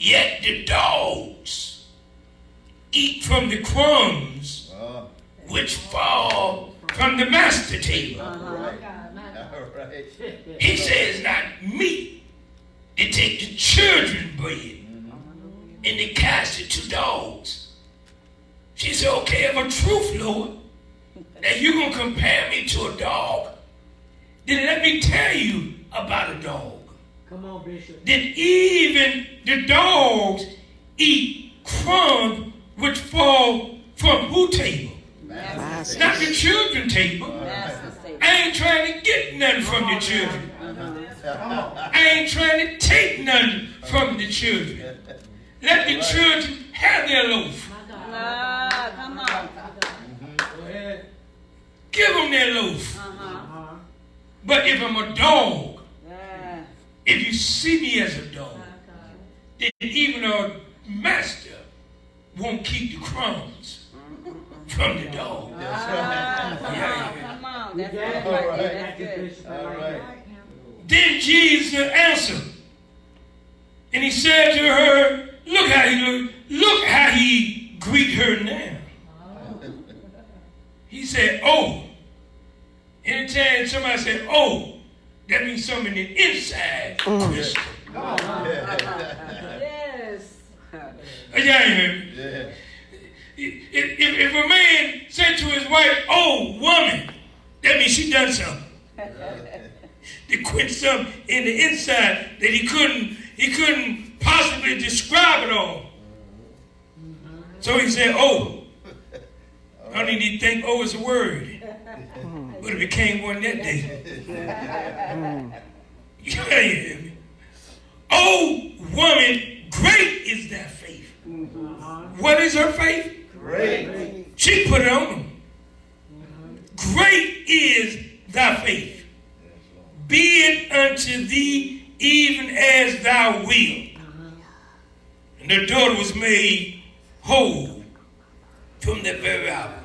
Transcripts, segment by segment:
Yet the dogs eat from the crumbs which fall from the master table. He says, not me. They take the children's bread and they cast it to dogs. She said, okay, if a truth, Lord, that you're going to compare me to a dog, then let me tell you about a dog. Come on, Bishop. That even the dogs eat crumbs which fall from who table? Master. Not the children's table. I ain't trying to get nothing from the children. I ain't trying to take nothing from the children. Let the children have their loaf. Come on. Give them their loaf. But if I'm a dog, if you see me as a dog, then even a master won't keep the crumbs from the dog. Come on. That's good. That's good. All right. Then Jesus answered, and he said to her, look how he look. Look how he greet her now. He said, oh. Anytime somebody said, oh, that means something in the inside. Christian. Yes. Y'all ain't heard me. If a man said to his wife, oh, woman, that means she done something. They quit something in the inside that he couldn't possibly describe it all. So he said, oh. I don't need to think, oh, it's a word. But it became one that day. You hear me? Oh, woman, great is thy faith. What is her faith? Great. She put it on him. Great is thy faith. Be it unto thee even as thou wilt. And the daughter was made whole from that very hour.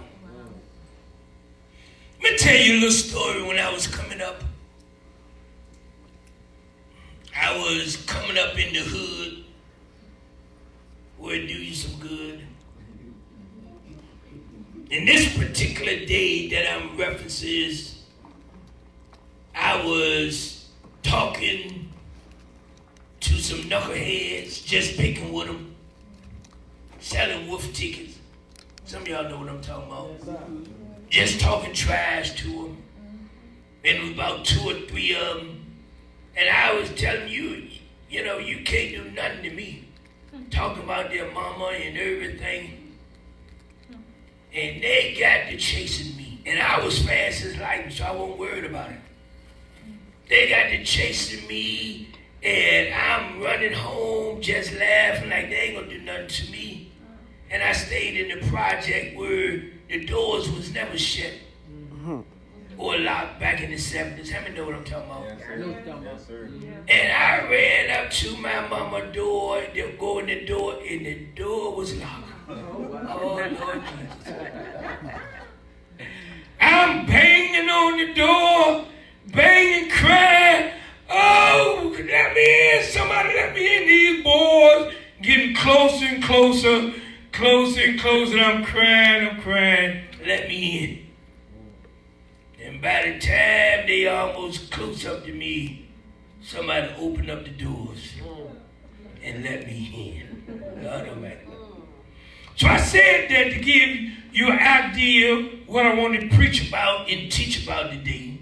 Let me tell you a little story. When I was coming up, I was coming up in the hood where it do you some good. And this particular day that I'm referencing is, I was talking to some knuckleheads, just picking with them, selling wolf tickets. Some of y'all know what I'm talking about. Just talking trash to them. And it was about 2 or 3 of them. And I was telling you, you know, you can't do nothing to me. Talking about their mama and everything. And they got to chasing me. And I was fast as lightning, so I wasn't worried about it. They got to chasing me, and I'm running home just laughing like they ain't gonna do nothing to me. And I stayed in the project where the doors was never shut or locked back in the 70s. How many know what I'm talking about? Yes, sir. And I ran up to my mama's door, they go in the door, and the door was locked. Oh, Lord Jesus. I'm banging on the door, banging, crying. Oh, let me in. Somebody let me in. These boys getting closer and closer, closer and closer. I'm crying. Let me in. And by the time they almost close up to me, somebody opened up the doors and let me in. God Almighty. So I said that to give you an idea what I want to preach about and teach about today.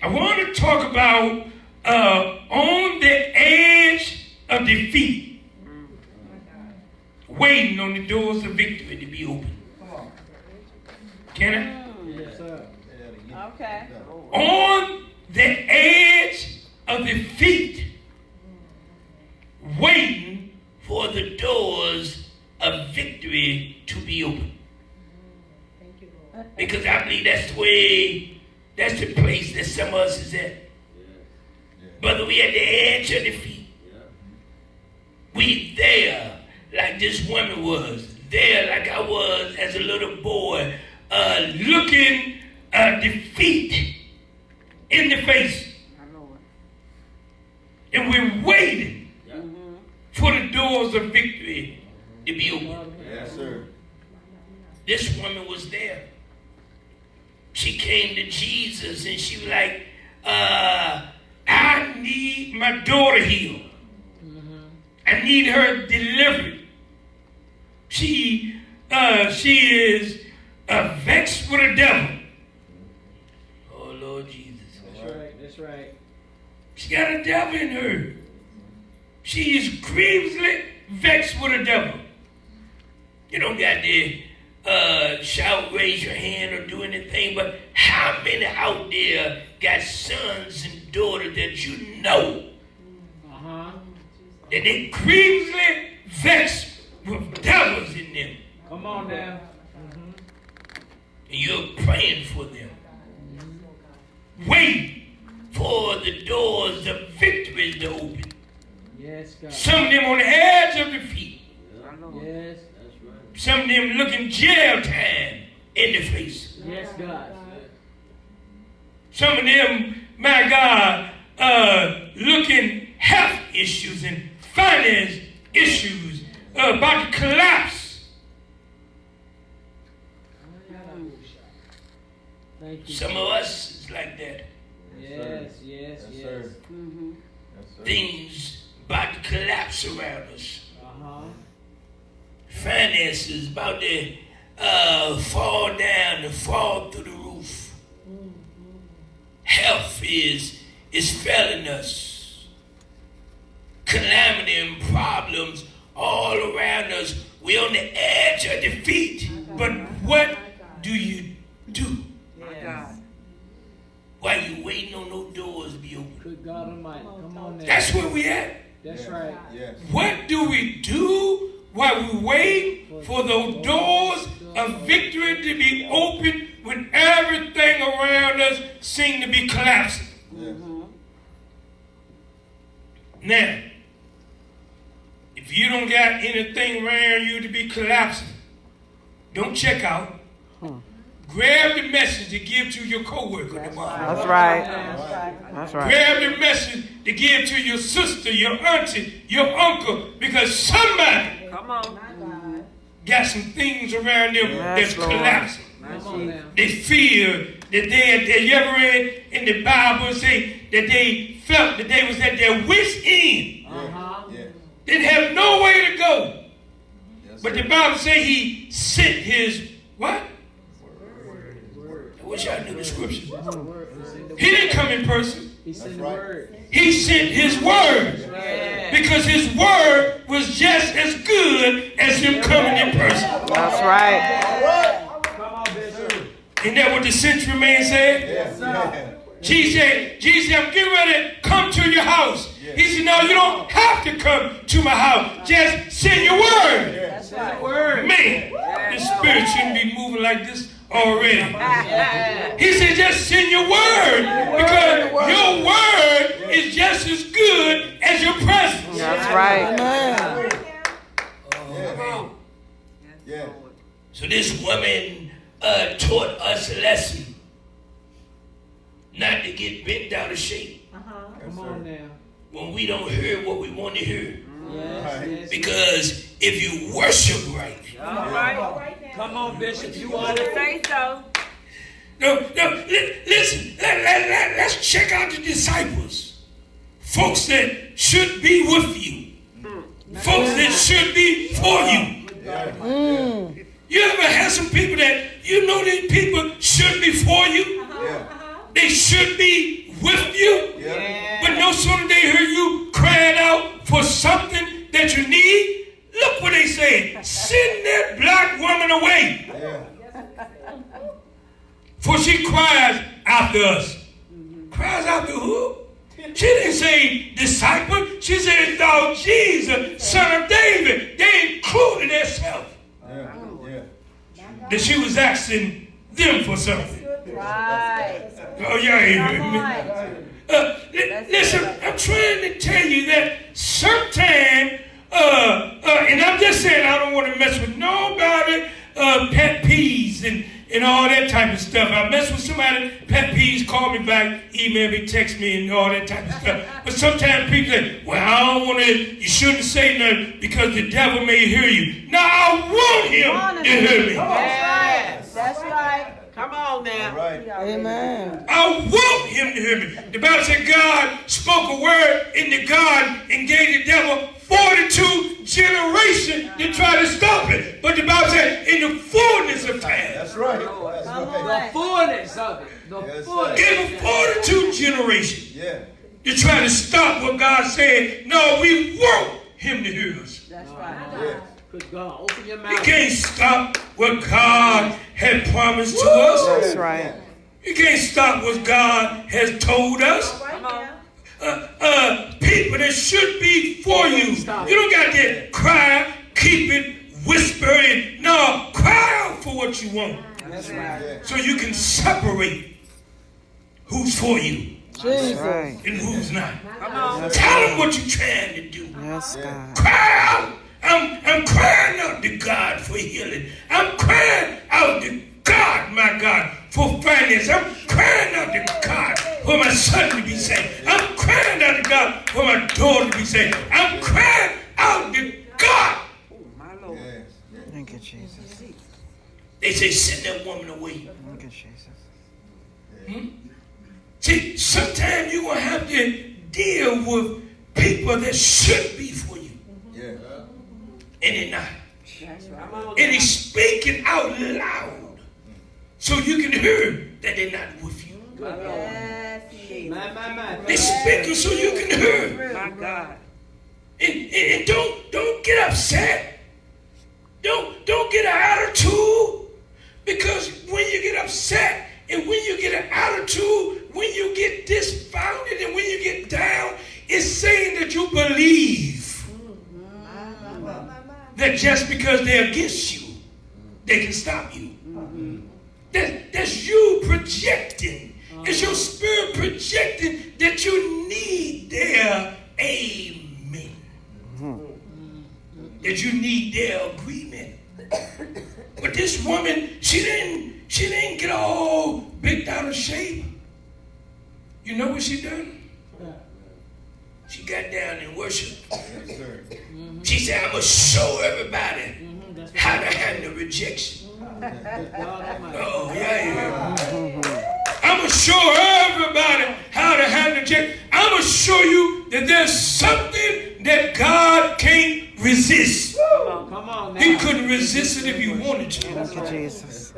I want to talk about on the edge of defeat, waiting on the doors of victory to be open. Can I? Yes, sir. Okay. On the edge of defeat, waiting for the doors of victory to be open. Because I believe that's the place that some of us is at. Brother, we at the edge of defeat. We there like this woman was. There like I was as a little boy, looking defeat in the face. And we're waiting for the doors of victory to be open. Yes, sir. This woman was there. She came to Jesus and she was like, I need my daughter healed. I need her delivered. She is vexed with the devil. Oh, Lord Jesus. That's right. She got a devil in her. She is grievously vexed with the devil. You don't got to shout, raise your hand, or do anything, but how many out there got sons and daughters that you know that they grievously vexed with devils in them? Come on now. And you're praying for them. Wait for the doors of victory to open. Yes, God. Some of them on the edge of defeat. Yes, that's right. Some of them looking jail time in the face. Yes, God. Some of them, my God, looking health issues and finance issues about to collapse. Thank you. Some of us is like that. Yes. Sir. Mm-hmm. Yes, sir. Things about to collapse around us. Finances about to fall down and fall through the roof. Health is failing us. Calamity and problems all around us. We're on the edge of defeat. But what do you do? While you waiting on those doors to be open? Good God Almighty. Come on now. That's where we at. That's right. Yes. What do we do while we wait for those doors of victory to be open when everything around us seems to be collapsing? Yes. Now, if you don't got anything around you to be collapsing, don't check out. Grab the message to give to your coworker tomorrow. That's right. That's That's right. Grab the message to give to your sister, your auntie, your uncle, because somebody got some things around them Yes, that's Lord. collapsing. Come on now. They feel that you ever read in the Bible say that they felt that they was at their wit's end. Yes. Didn't have no way to go. Yes, But sir. the Bible say he sent his what? I wish I knew the scripture. He didn't come in person. He sent the right. word. He sent his word. Because his word was just as good as him coming in person. That's right. Come on, Bishop. Isn't that what the century man said? Yes. Yeah. Jesus said, I'm getting ready to come to your house. He said, no, you don't have to come to my house. Just send your word. Yes. That's the word. Man, the spirit shouldn't be moving like this already. He said, just send your word. Because your word is just as good as your presence. That's right. Yeah. Yeah. So this woman taught us a lesson. Not to get bent out of shape Come on now. when we don't hear what we want to hear. Yes. Because if you worship right, Come on, Bishop. You want it? Say so. listen, let's check out the disciples. Folks that should be with you. Folks that should be for you. You ever had some people that you know these people should be for you? They should be with you. But no sooner they hear you crying out for something that you need, look what they say. Send that black woman away. For she cries after us. Cries after who? She didn't say disciple. She said, thou Jesus, son of David. They included themselves. That she was asking them for something. Right. Oh, y'all ain't heard me. Listen, I'm trying to tell you that sometime, and I'm just saying I don't want to mess with nobody, pet peeves and all that type of stuff. I mess with somebody, pet peeves call me back, email me, text me, and all that type of stuff. But sometimes people say, well, I don't want to, you shouldn't say nothing because the devil may hear you. No, I want him to hear me. Yes. That's right. Come on now. All right. Amen. I want him to hear me. The Bible said God spoke a word in the garden and gave the devil 42 generations to try to stop it. But the Bible said in the fullness of time. That's right. That's right. The fullness of it. The Yes, fullness. In the 42 generations Yeah. to try to stop what God said. No, we want him to hear us. That's right. Yes. Good God. Open your You mouth. can't stop what God had promised to us. That's right. You can't stop what God has told us. Right now. People that should be for you. You don't got to cry, keep it, whisper it. No, cry out for what you want. That's right. Yeah. So you can separate who's for you That's right. and who's not. Come on. Tell them what you're trying to do. Yes, God. Cry out. I'm crying out to God for healing. I'm crying out to God, my God, for finance. I'm crying out to God for my son to be saved. I'm crying out to God for my daughter to be saved. I'm crying out to God. My Lord. Yes. Thank you, Jesus. They say, send that woman away. Thank you, Jesus. See, sometimes you're going to have to deal with people that should be for you, Yeah. and they're not. Come on. And he's speaking out loud so you can hear that they're not with you. Yes, he is. My. They're speaking so you can hear. My God. And don't get upset. Don't get an attitude. Because when you get upset and when you get an attitude, when you get disfounded and when you get down, it's saying that you believe that just because they're against you, they can stop you. That's you projecting. It's your spirit projecting that you need their amen. That you need their agreement. But this woman, she didn't get all bent out of shape. You know what she done? She got down and worshiped. Yes, sir. She said, I'm going to show everybody how to handle rejection. Oh, yeah. I'm going to show everybody how to handle rejection. I'm going to show you that there's something that God can't resist. Come on now. He couldn't resist it if he wanted to. Thank you, Jesus.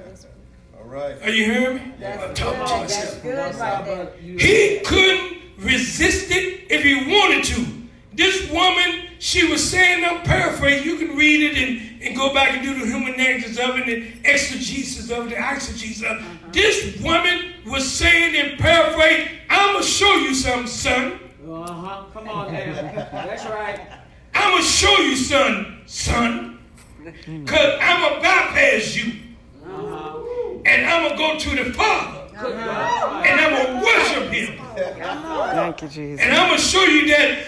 All right. Are you hearing me? I'm talking to That's myself. good right there. He couldn't resist it if he wanted to. This woman, she was saying, I'm paraphrasing, you can read it and go back and do the humanetics of it, and exegesis of it, the exegesis of it. This woman was saying in paraphrase, I'm going to show you something, son. Come on now. That's right. I'm going to show you son. Because I'm going to bypass you. And I'm going to go to the Father. And I'm going to worship him. Thank you, Jesus. And I'm going to show you that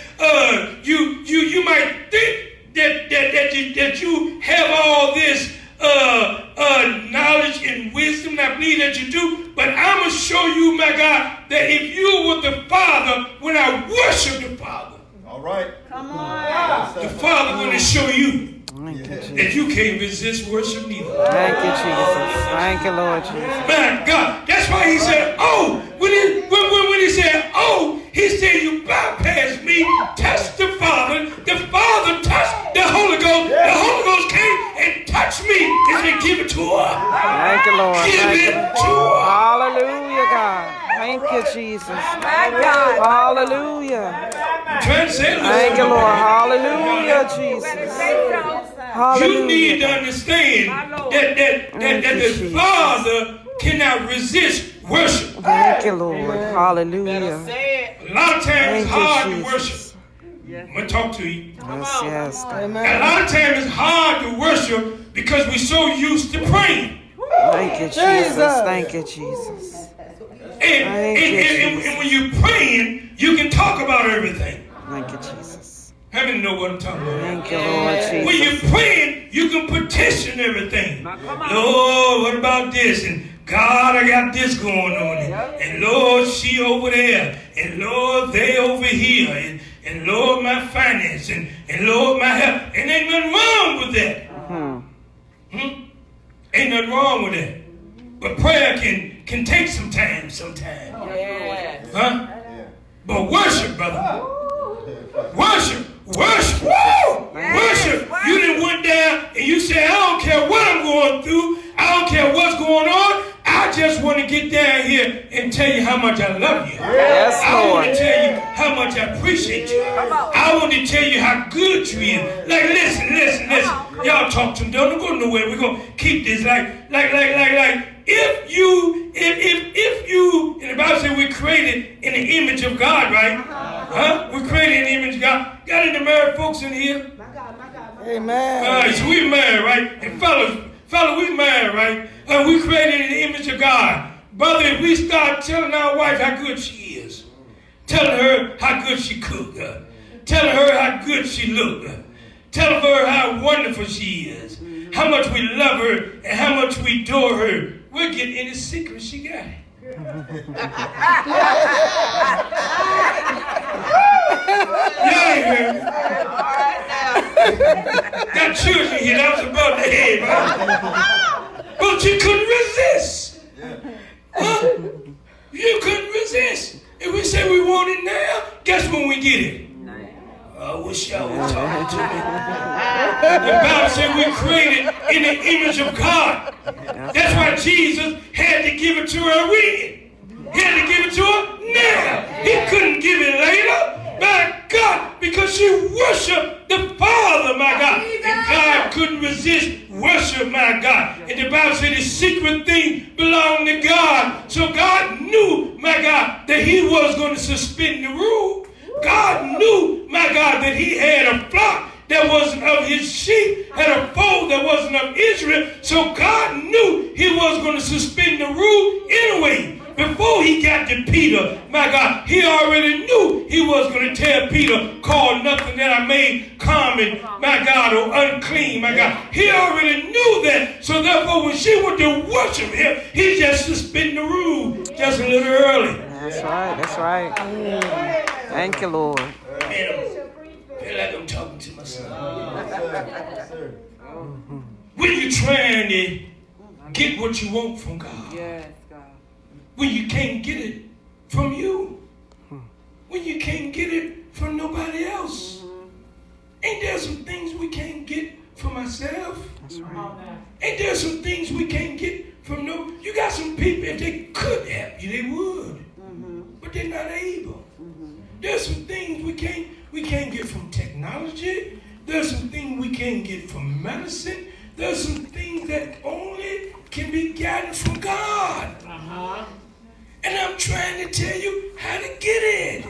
you might think that you have all this knowledge and wisdom. I believe that you do. But I'm going to show you, my God, that if you were the Father, when I worship the Father, All right. Come on. the Father going to show you Thank you, Jesus. that you can't resist worship neither. Thank you, Jesus. Thank you, Lord Jesus. My God, that's why he said, oh, when he said, oh, he said, you bypassed me, touched the Father touched the Holy Ghost, the Holy Ghost came and touched me, and said, give it to her. Thank you, Lord. Give Thank it you. to her. Hallelujah, God. Thank you, Jesus. Hallelujah. I'm trying to say Thank you, Lord. Hallelujah, Jesus. You need to Hallelujah. understand that the Father cannot resist worship. Thank you, Lord. Hallelujah. A lot of times Thank it's you, hard to Jesus. worship. I'm going to talk to you. Yes, yes. God. A lot of times it's hard to worship because we're so used to praying. Thank you, Jesus. Thank you, Jesus. And when you're praying, you can talk about everything. Thank you, Jesus. How many know what I'm talking about? Thank you, Lord When Jesus. you're praying, you can petition everything. Lord, what about this? And God, I got this going on. And Lord, she over there. And Lord, they over here. And Lord, my finance. And Lord, my health. And ain't nothing wrong with that. Ain't nothing wrong with that. But prayer can take some time sometimes. Huh? But worship, brother. Worship. Worship. Woo! Worship. You done went down and you said, I don't care what I'm going through. I don't care what's going on. I just want to get down here and tell you how much I love you. Yes, I want to Lord. tell you how much I appreciate you. I want to tell you how good you is. Like, listen. Y'all talk to me. Don't go nowhere. We're going to keep this like. If you, and the Bible says we're created in the image of God, right? Huh? We're created in the image of God. Got any married folks in here? Amen. All right, so we married, right? And fellas, we married, right? We created in the image of God. Brother, if we start telling our wife how good she is, telling her how good she cook, telling her how good she look, telling her how wonderful she is, how much we love her and how much we adore her, we'll get any secret she got. Y'all ain't heard me. Got children here, that was above the head, right? But you couldn't resist. Huh? You couldn't resist. If we say we want it now, guess when we get it? I wish y'all were talking to me. The Bible said we're created in the image of God. That's why Jesus had to give it to her when? He had to give it to her now. He couldn't give it later. My God, because she worshiped the Father, my God. And God couldn't resist worship, my God. And the Bible said the secret thing belonged to God. So God knew, my God, that he was going to suspend the rule. God knew, my God, that he had a flock that wasn't of his sheep, had a fold that wasn't of Israel. So God knew he was going to suspend the rule anyway. Before he got to Peter, my God, he already knew he was going to tell Peter, call nothing that I made common, my God, or unclean, my God. He already knew that. So therefore, when she went to worship him, he just suspended the rule just a little early. That's right. That's right. Thank you, Lord. Man, I feel like I'm talking to myself. When you're trying to get what you want from God. Yes, God. When you can't get it from you. When you can't get it from nobody else. Ain't there some things we can't get from ourselves? That's right. Ain't there some things we can't get from no? You got some people, if they could help you, they would. But they're not able. There's some things we can't get from technology. There's some things we can't get from medicine. There's some things that only can be gotten from God. And I'm trying to tell you how to get it.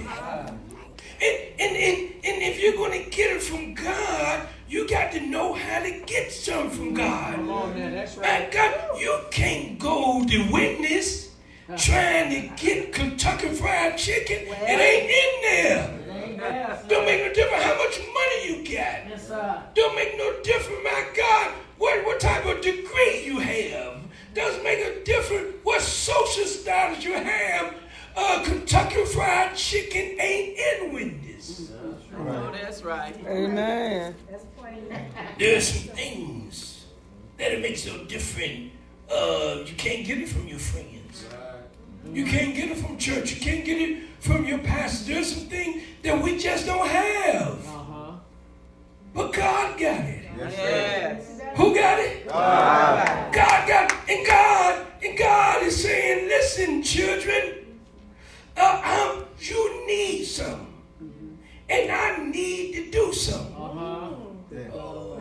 And if you're going to get it from God, you got to know how to get some from God. Come on, man. That's right. And God, you can't go to witness trying to get Kentucky Fried Chicken. It ain't in there. Don't make no difference how much money you got. Don't make no difference, my God, what type of degree you have. Doesn't make a difference what social status you have. Kentucky Fried Chicken ain't in Wendy's. Oh, that's right. Amen. There's some things that it makes no difference. You can't get it from your friends. You can't get it from church. You can't get it from your pastor. There's some things that we just don't have. But God got it. Yes. Who got it? God got it. And God is saying, listen, children, you need something. And I need to do something.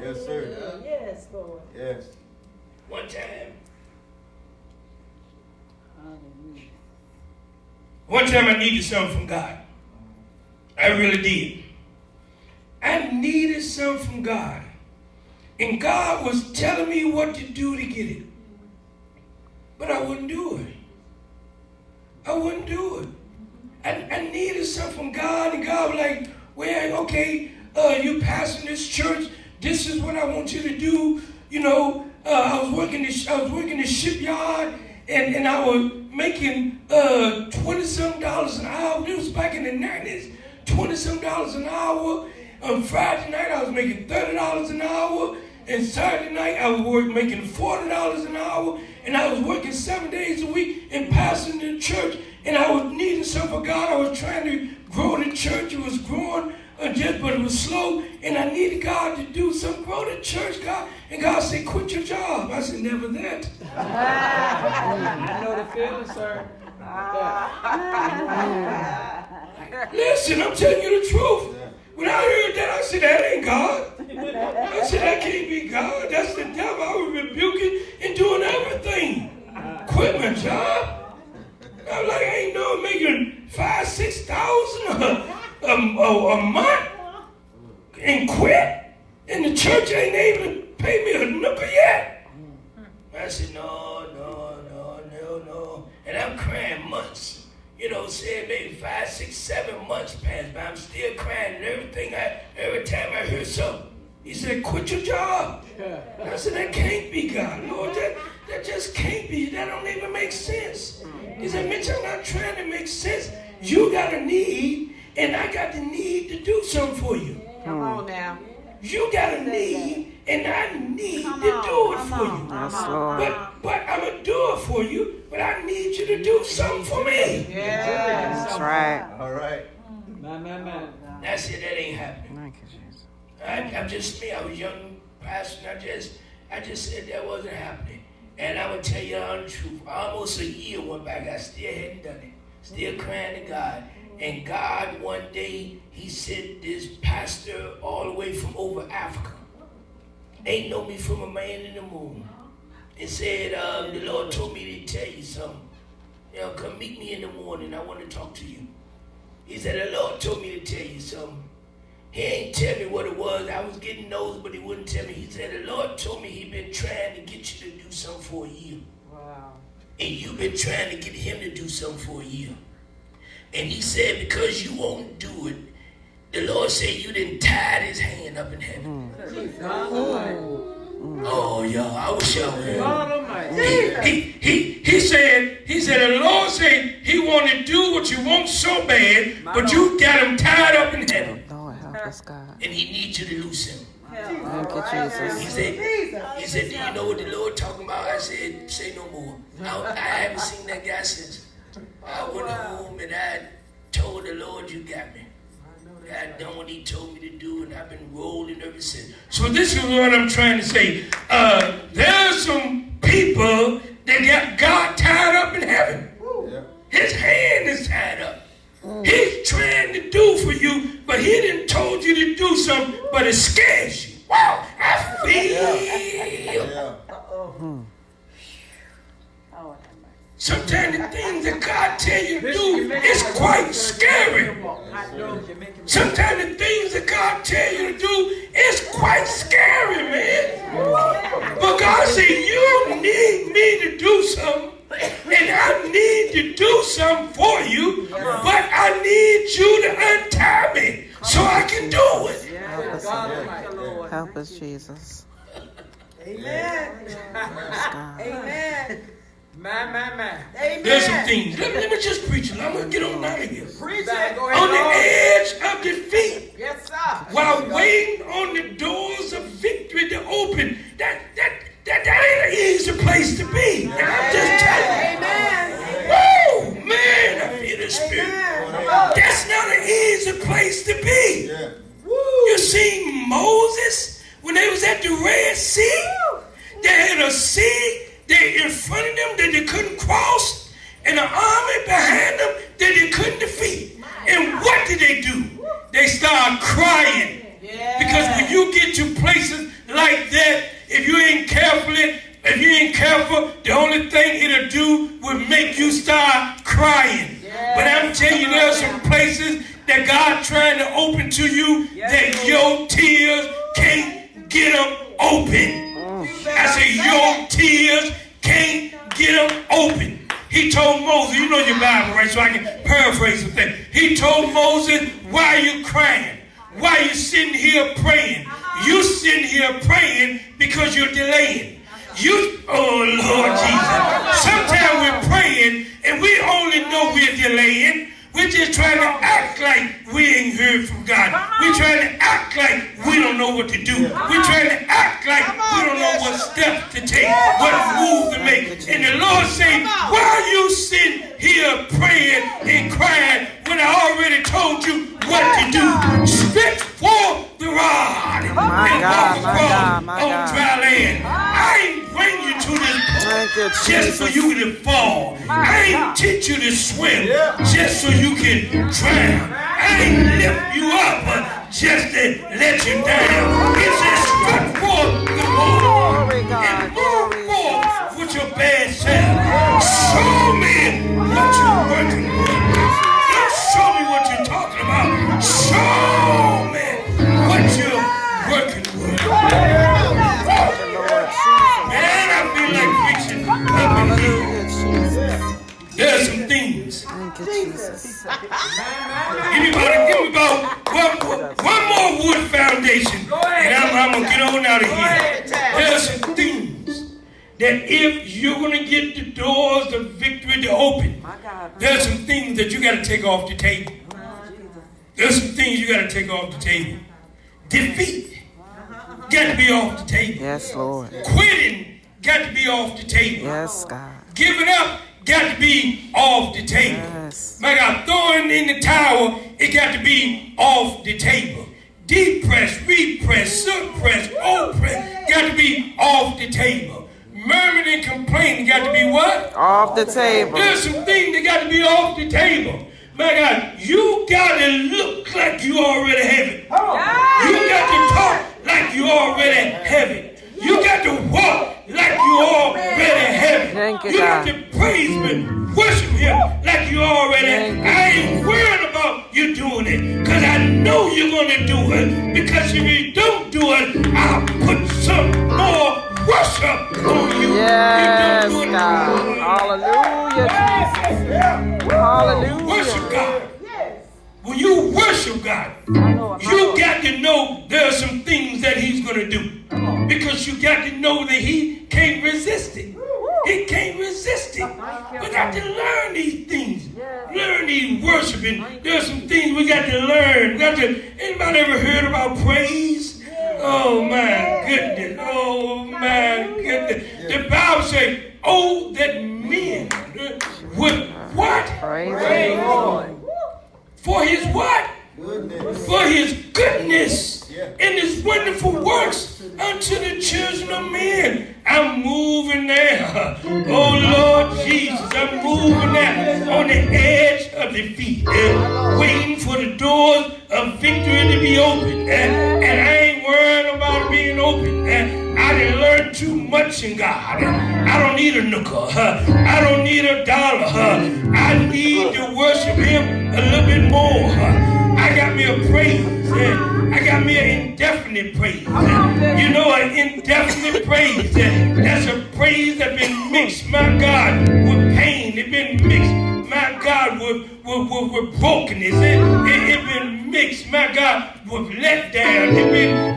Yes, sir. Yes, Lord. Yes. One time I needed something from God. I really did. I needed something from God. And God was telling me what to do to get it. But I wouldn't do it. I wouldn't do it. I needed something from God, and God was like, well, okay, you pastoring this church, this is what I want you to do. You know, I was working the shipyard, and I was making $20-some an hour. This was back in the 90s. $20-some an hour. On Friday night, I was making $30 an hour. And Saturday night, I was making $40 an hour. And I was working 7 days a week and pastoring the church. And I was needing something for God. I was trying to grow the church. It was growing, but it was slow. And I needed God to do something, grow the church, God. And God said, quit your job. I said, never that. I know the feeling, sir. Listen, I'm telling you the truth. When I heard that, I said, that ain't God. I said, that can't be God. That's the devil. I was rebuking and doing everything. Quit my job. I'm like, I ain't no making $5,000-6,000 a month and quit. And the church ain't able to pay me a nickel yet. I said, no. And I'm crying months. You know, said maybe 5, 6, 7 months passed by. I'm still crying and everything. Every time I hear something, he said, quit your job. I said, that can't be God, Lord. That just can't be. That don't even make sense. He said, Mitch, I'm not trying to make sense. You got a need, and I got the need to do something for you. Come on now. You got a need, and I need to do it for you. Yes, Lord. But I'm going to do it for you, but I need you to do something for me. Yeah. That's right. All right. Man. That's it. That ain't happening. Thank you, Jesus. I'm just me. I was young pastor, and I just said that wasn't happening. And I would tell you the truth. Almost a year went by. I still hadn't done it. Still crying to God. And God, one day, he sent this pastor all the way from over Africa. Ain't know me from a man in the moon. And said, the Lord told me to tell you something. You know, come meet me in the morning. I want to talk to you. He said, the Lord told me to tell you something. He ain't tell me what it was. I was getting those, but he wouldn't tell me. He said, the Lord told me he'd been trying to get you to do something for a year. Wow. And you've been trying to get him to do something for a year. And he said, because you won't do it, the Lord said you didn't tie his hand up in heaven. Oh, y'all, I wish y'all heard. He said, the Lord said he wanted to do what you want so bad, but you got him tied up in heaven. Lord, help us, God. And he needs you to loose him. Thank you, Jesus. He said, do you know what the Lord talking about? I said, say no more. I haven't seen that guy since. I went home and I told the Lord, you got me. I done what he told me to do, and I've been rolling ever since. So this is what I'm trying to say. There's some people that got God tied up in heaven. His hand is tied up. He's trying to do for you, but he didn't told you to do something, but it scares you. Wow, I feel. Sometimes the things that God tell you to do is quite scary. Sometimes the things that God tell you to do is quite scary, man. But God said, you need me to do something, and I need to do something for you, but I need you to untie me so I can do it. Help us, Jesus. Amen. Amen. Man. There's some things. Let me just preach it. I'm going to get on out of here. Preach it. On the edge of defeat, Yes, sir. while waiting on the doors of victory to open, that ain't an easy place to be. And I'm just telling you. Woo, man, I feel the Spirit. That's not an easy place to be. You see Moses, when they was at the Red Sea, they had a sea in front of them that they couldn't cross, and an army behind them that they couldn't defeat. And what did they do? They started crying. Because when you get to places like that, if you ain't careful, the only thing it'll do will make you start crying. But I'm telling you, there's some places that God trying to open to you that your tears can't get them open. I say your tears can't get them open. He told Moses, you know your Bible, right? So I can paraphrase some things. He told Moses, why are you crying? Why are you sitting here praying? You sitting here praying because you're delaying. Oh, Lord Jesus. Sometimes sometimes we're praying and we only know we're delaying. We're just trying to act like we ain't heard from God. We're trying to act like we don't know what to do. We're trying to act like we don't know what steps to take, what move to make. And the Lord say, why are you sitting here praying and crying when I already told you what to do? Stretch forth the rod and walk across on dry land. I ain't bring you to this point just for you to fall. I ain't teach you to swim just so you can drown. I ain't lift you up just to let you down. It says stretch forth the rod and move forth with your bad self. Show me what you're working with. Don't show me what you're talking about. Show me what you're working with. Man, I feel like preaching up in here. There are some things. Give me about one more wood foundation, and I'm going to get on out of here. There are some things that if you're going to get the doors of victory to open, there are some things that you got to take off the table. There's some things you got to take off the table. Defeat got to be off the table. Yes, Lord. Quitting got to be off the table. Yes, God. Giving up got to be off the table. Yes. My God, throwing in the towel, it got to be off the table. Depress, repress, suppress, oppress got to be off the table. Murmuring and complaining got to be what? Off the table. There's some things that got to be off the table. My God, you got to look like you already have it. You got to talk like you already have it. You got to walk like you already have it. Thank you, You got God. to praise Him, worship Him like you already have it. I ain't worried about you doing it because I know you're going to do it. Because if you don't do it, I'll put some more worship on you. Yes, You don't do it. God. Hallelujah, Jesus. Hallelujah. Worship God. When you worship God, you got to know there are some things that He's going to do. Because you got to know that He can't resist it. He can't resist it. We got to learn these things. Learn these worshiping. There's some things we got to learn. Anybody ever heard about praise? Oh my goodness. Oh my goodness. The Bible says, oh, that men would what? Praise the Lord. For His what? Goodness. For His goodness and His wonderful works unto the children of men. I'm moving there. Oh Lord Jesus, I'm moving there on the edge of defeat, waiting for the doors of victory to be opened. And I ain't worried about it being open. I done learned too much in God. I don't need a nickel. I don't need $1. I need to worship Him a little bit more. I got me a praise. I got me an indefinite praise. You know, an indefinite praise. That's a praise that's been mixed, my God, with pain. It's been mixed, my God, with brokenness. It's been mixed, my God, with letdown.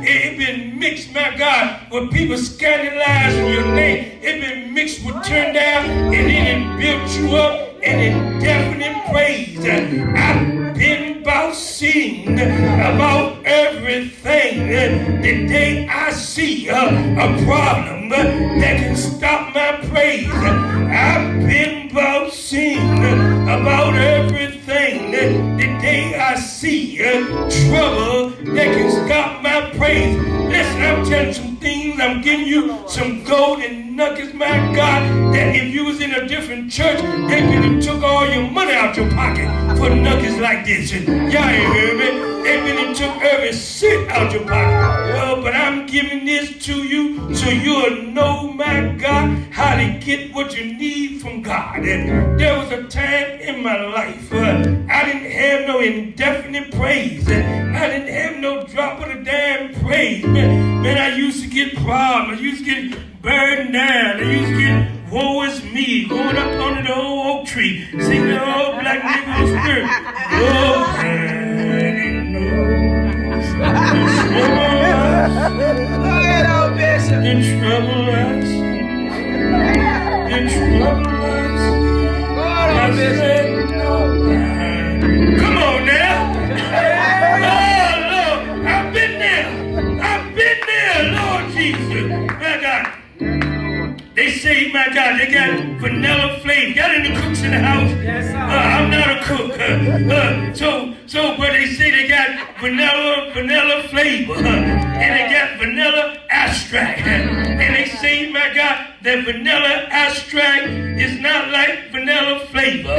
It's been mixed, my God, with people scandalizing your name. It's been mixed with turn down, and then it built you up an indefinite praise. I've been about seeing about everything. The day I see a problem that can stop my praise, I've been about seeing about everything. The day I see trouble that can stop my praise. Listen, I'm telling you some things. I'm giving you some golden nuggets, my God, that if you was in a different church, they could have took all your money out your pocket for nuggets like this. And y'all ain't heard me. They could have took every cent out your pocket. Well, but I'm giving this to you so you'll know, my God, how to get what you need from God. And there was a time in my life I didn't have no indefinite praise. I didn't have no drop of the damn praise. Man, I used to get problems. I used to get burdened down. I used to get woe is me, going up under the old oak tree, singing the old black nigga spirit. Nobody knows the trouble I see. troublers have said no man. Come on now. Oh, Lord, I've been there. I've been there, Lord Jesus. My God. They say, my God, they got vanilla flavor. Got any cooks in the house? Yes, sir. I'm not a cook. But they say they got vanilla flavor. And they got vanilla extract. And they say, my God, that vanilla extract is not like vanilla flavor.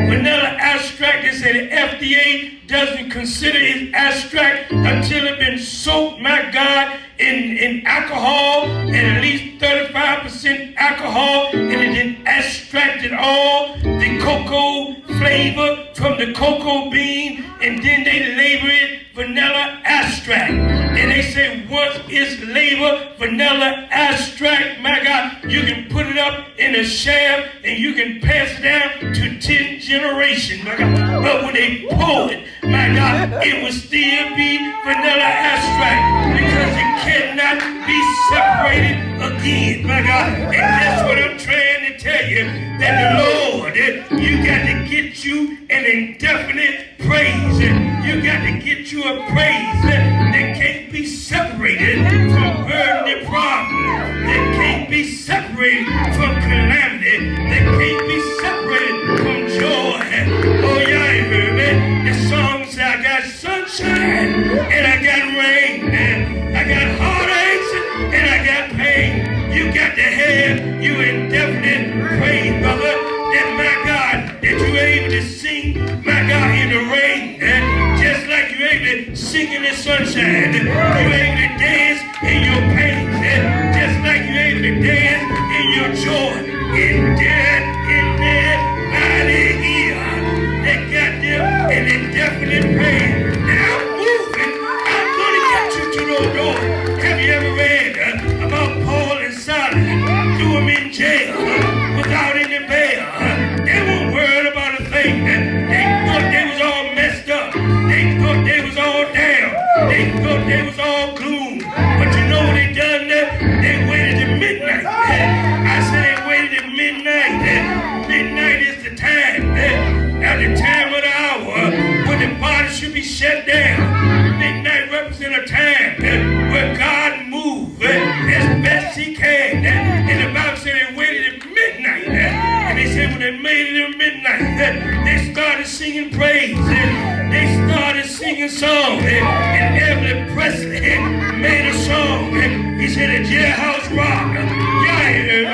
Vanilla extract, they say the FDA doesn't consider it extract until it's been soaked, my God, in alcohol, and at least 35% alcohol, and it then extracted all the cocoa flavor from the cocoa bean, and then they label it vanilla extract. And they say once it's labeled vanilla extract, my God, you can put it up in a shaft and you can pass it down to 10 generations, my God. But when they pour it, my God, it will still be vanilla extract because it cannot be separated again, my God. And that's what I'm trying to tell you, that the Lord, you got to get you an indefinite praise. You got to get you a praise that can't be separated from burden and problem, that can't be separated from calamity, that can't be separated from joy. Oh, y'all ain't heard me. The song says, I got sunshine and I got rain, I got heartaches and I got pain. You got to have you indefinite praise, brother, that my God, that you're able to sing, my God, in the rain, just like you're able to sing in the sunshine. You're able to dance in your pain, just like you're able to dance in your joy. In that mighty ear, that got them an indefinite pain. Now I'm moving. I'm going to get you to those doors. Have you ever read about Paul and Silas? Threw them in jail without any bail. They weren't worried about a thing. They thought they was all messed up. They thought they was all down. They thought they was all gloom. But you know what they done there? They waited till midnight. I said they waited till midnight. Midnight is the time. At the time of the hour when the body should be shut down. Midnight represents a time where God moves as best he can. And the Bible said they waited till midnight. And they said when they made it till midnight, they started singing praise. They started singing songs. And Elvis Presley made a song. He said a jailhouse rock. Y'all ain't heard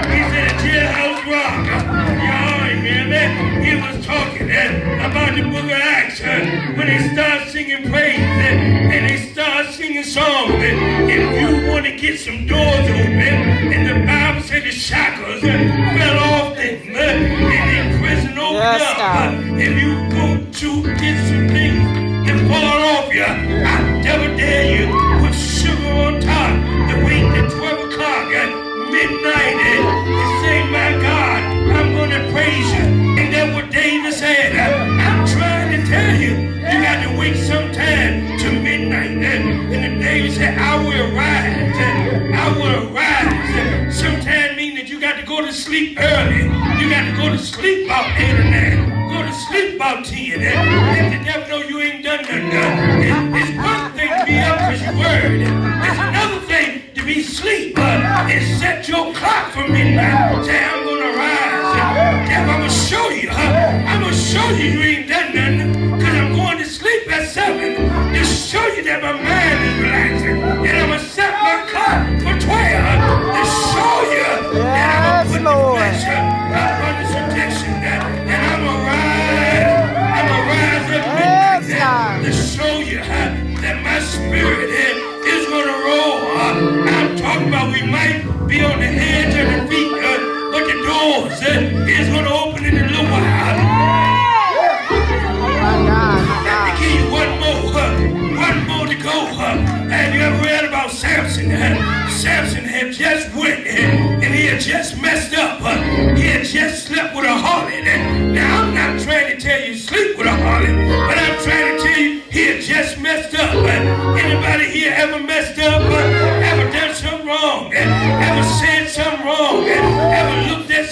me. He said a jailhouse rock. Y'all ain't heard me. He was talking about the book of Acts when they start singing praise and they start singing songs. If you want to get some doors open, and the Bible said the shackles fell off them and the prison opened up. If you want to get some things that fall off you, I never dare you with sugar on top to wait till 12 o'clock at midnight and say, my God, I'm going to praise you. And that's what David said. I'm trying to tell you, you got to wait sometime to midnight. And then David said, I will rise. I will rise. Sometimes mean that you got to go to sleep early. You got to go to sleep about 8 or 9. Go to sleep about 10. Let the devil know you ain't done nothing. It's one thing to be up because you worried. It's another thing to be asleep and set your clock for midnight. Say, I'm going to rise. Devil, I'm going to show you. I'm going to show you ain't done nothing because I'm going to sleep at 7 to show you that my mind is relaxing. And I'm going to set my clock for 12 to show you that I'm going to put the pressure under subjection. And I'm going to rise. I'm going to rise at midnight to show you that my spirit is going to roll. I'm talking about we might be on the edge of the feet, but the doors is going to open in a little while. Let me give you one more to go. Have you ever read about Samson? Samson had just went and he had just messed up. He had just slept with a harlot. Now I'm not trying to tell you sleep with a harlot, but I'm trying to tell you he had just messed up. Anybody here ever messed up? Ever done something wrong? Ever said something wrong? Ever looked at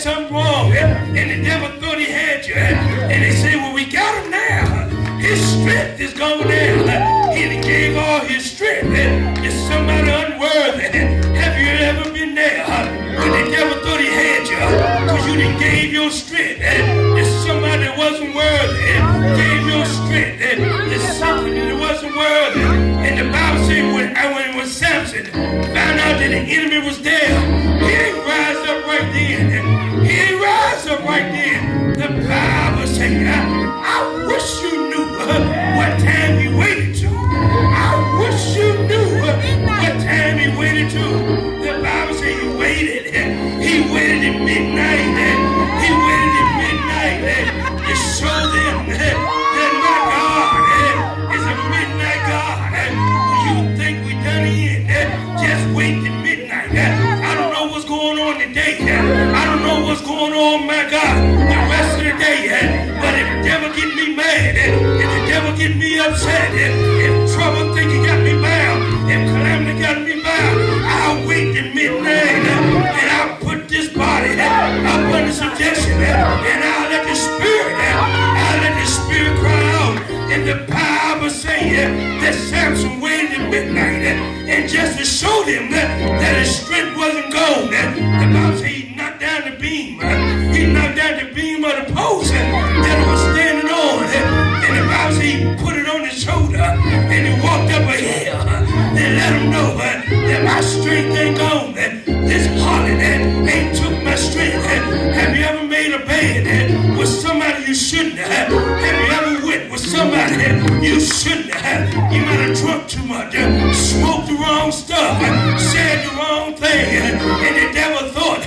gave your strength to somebody that wasn't worthy. Gave your strength to something that wasn't worthy. And the Bible said when Samson found out that the enemy was there, he didn't rise up right then. He didn't rise up right then. The Bible said, I wish you knew what time he waited to. I wish you knew what time he waited to. The Bible said he waited. He waited at midnight. He waited at midnight to show them that my God is a midnight God. You think we done it? Just wait till midnight. I don't know what's going on today. I don't know what's going on, my God, the rest of the day. But if the devil get me mad, if the devil get me upset, if trouble think he got me bound, if calamity got me bound, I'll wait till midnight and I'll put this body up under subjection and I'll let the Spirit cry out. And the Bible saying that Samson waited at midnight and just to show them that his strength wasn't gold. The Bible says he knocked down the beam. He knocked down the beam of the post that it was standing on. And the Bible says he put it on his shoulder and he walked up a hill and let him know that my strength ain't gone. This harlot ain't took my strength. Have you ever made a bed with somebody you shouldn't have? Have you ever went with somebody you shouldn't have? You might have drunk too much, smoked the wrong stuff, said the wrong thing, and the devil thought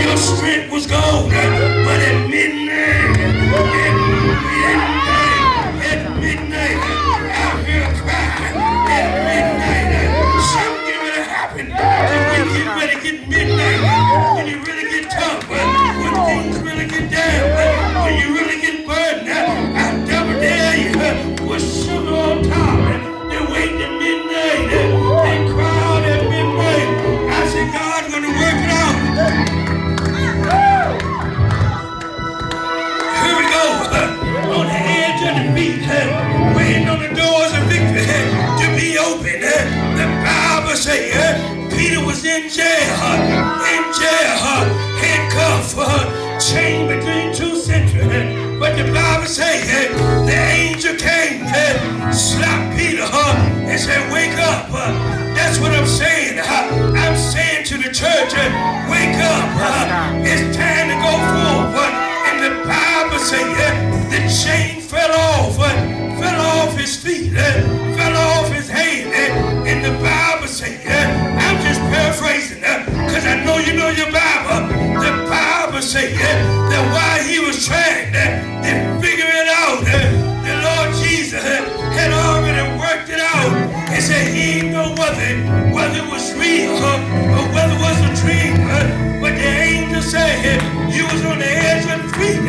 your strength was gone. But at midnight, I hear a cry. At midnight, something get ready to happen. When you get ready to get midnight, when you really get tough, when things really get down, when you really get burdened, I double dare you with sugar on top and wait till midnight and cry out at midnight. I said, God's gonna work it out. Here we go, on the edge of the beat, waiting on the doors of victory to be open. The Bible says Peter was in jail, handcuffed, chained between two sentries. But the Bible says the angel came, slapped Peter and said, wake up. That's what I'm saying. I'm saying to the church, wake up. It's time to go forward. And the Bible says the chain fell off his feet, fell off his hand. And the Bible says, I'm just paraphrasing because I know you know your Bible. The Bible says that while he was trying to figure it out, the Lord Jesus had already worked it out. He said he didn't know whether it was real or whether it was a dream. But the angel said you was on the edge of the feet.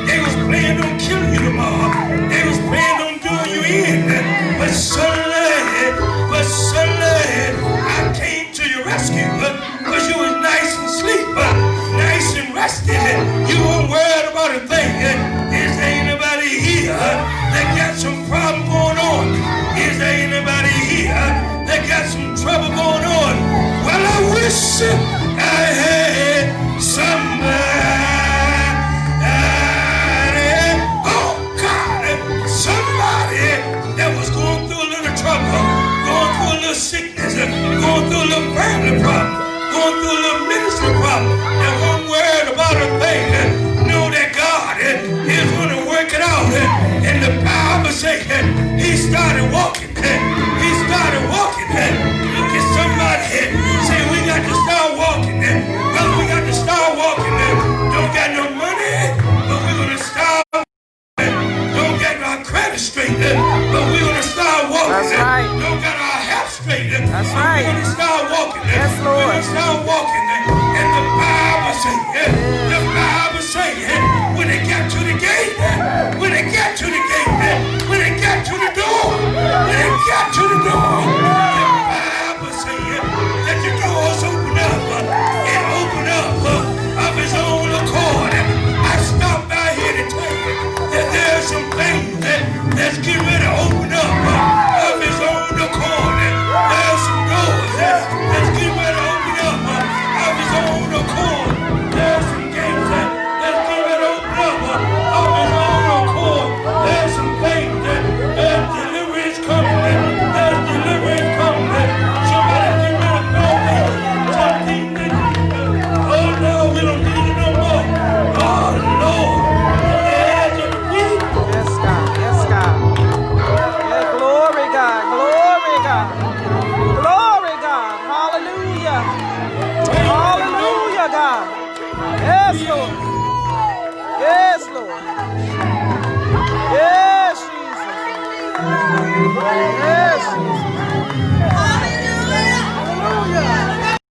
They was planning on killing you tomorrow. They was planning on doing you in. But suddenly, I came to your rescue because you was nice and sleep, nice and rested. You weren't worried about a thing. Is there anybody here that got some problem going on? Is there anybody here that got some trouble going on? Well, I wish I had somebody. Oh God, somebody that was going through a little trouble, going through a little sickness, going through a little family problem, going through a little ministry problem, that wasn't worried about a thing. Know that God is going to work it out. And the Bible says he started walking. He started walking. Look at somebody say we got to start walking. Brother, we got to start walking. Don't got no money, but we're going to start. Don't get our credit straight, but we're going to start walking. That's right. Don't got our health straight, That's but right. we're going to start walking. Yes, We're Lord. going to start walking. And the Bible says, when they got to the gate, when they got to the gate, when they got to the door, when they got to the door, the Bible says that the doors open up and open up of his own accord. I stopped by here to tell you that there's some things that's getting ready to open up of his own accord. There's some doors that's getting ready to open up of his own accord. There's some Lord. Yes, Lord. Yes, Jesus. Yes, Jesus.